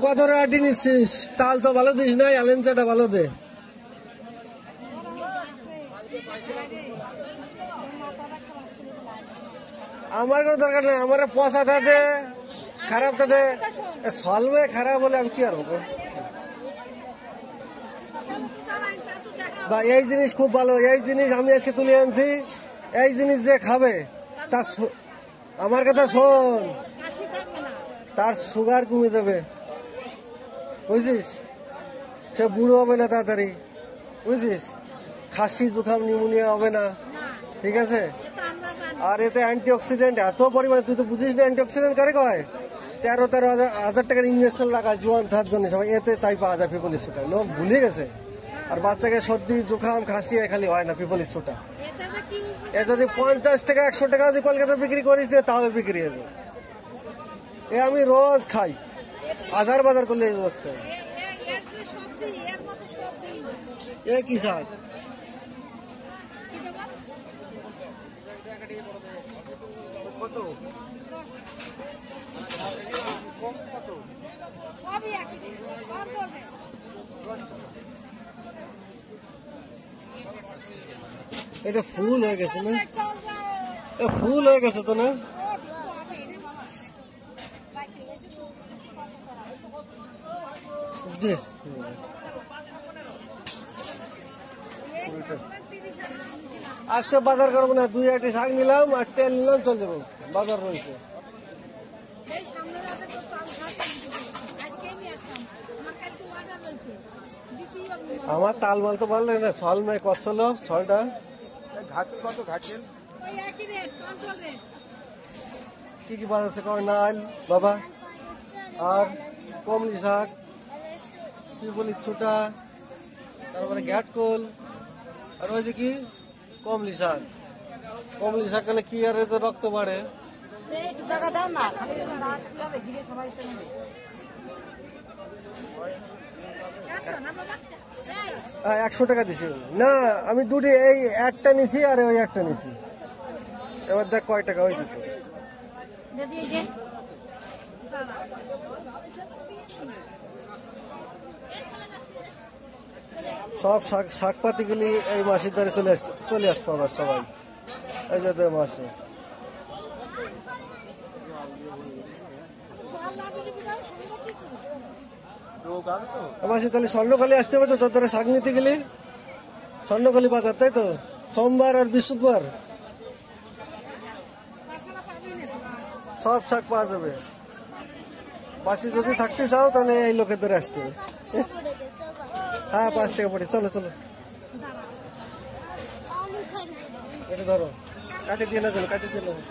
কত টাকা নিচ্ছিস? তাল তো ভালো দিস নাই, আলেঞ্চাটা ভালো দে। আমার কোনো দরকার নেই, আমার পচাটা দে, খারাপটা দে। সলমে খারাপ হলে আমি কি আর হবো? বা এই জিনিস খুব ভালো, এই জিনিস আমি আজকে তুলে আনছি। এই জিনিস যে খাবে তার, আমার কথা শোন, তার সুগার কমে যাবে, বুঝছিস? সে বুড়ো হবে না তাড়াতাড়ি, বুঝছিস? খাসি জুখাম নিউমোনিয়া হবে না, ঠিক আছে? আর এতে অ্যান্টিঅক্সিডেন্ট এত পরিমাণে, তুই তো বুঝিস না অ্যান্টিঅক্সিডেন্ট কারে কয়? 13,000 টাকার ইঞ্জেকশন লাগায় জোয়ান থাকার জন্য সবাই, এতে তাই পাওয়া যায় পিপল স্টোটা। লোক ভুলে গেছে। আর বাচ্চাকে সর্দি জুখাম খাসি খালি হয় না পিপল স্টোটা। এ যদি 50 টাকা 100 টাকা যদি কলকাতা বিক্রি করিস তাও বিক্রি হয়ে যাবে। এ আমি রোজ খাই, হাজার বাজার করলে রোজ খাই। এ কি শাক? এটা ফুল হয়ে গেছে না? ফুল হয়ে গেছে তো না? আজকে বাজার করবো না, 2-1টি শাক নিলাম আর তেল নিলাম, চল যাবো। বাজার রয়েছে। আমার তাল মাল তো পারলে না, ছল নয় কষ্ট হলো, ছলটা কি কি বাজার আছে কয় নাল বাবা, আর কমলি শাক, কি বলিস ছোটা, তারপরে ঘ্যাটকোল, আর ওই যে কি কমলি শাক। কমলি শাক খেলে কি আর রক্ত বাড়ে? 100 টাকা দিছি না, আমি দুটি, এই একটা নিছি আর ওই একটা নিছি। এবার দেখ কয় টাকা হয়েছে। সব শাকপাতি গুলি এই মাসের দ্বারা চলে আসতো আবার সবাই। এই যে মাসে মাসে তাহলে স্বর্ণখালি আসতে হবে তো, তোর দ্বারা শাক নিতে গেলে স্বর্ণখালি বাজার, তাই তো? সোমবার আর বৃহস্পতিবার সব শাক পাওয়া যাবে। বাসে যদি থাকতে চাও তাহলে এই লোকের ধরে আসতে হবে। হ্যাঁ 5 টাকা পড়ে, চলো চলো। এটা ধরো, কাটি দিয়ে না, চলো কাটি দিয়ে নেবো।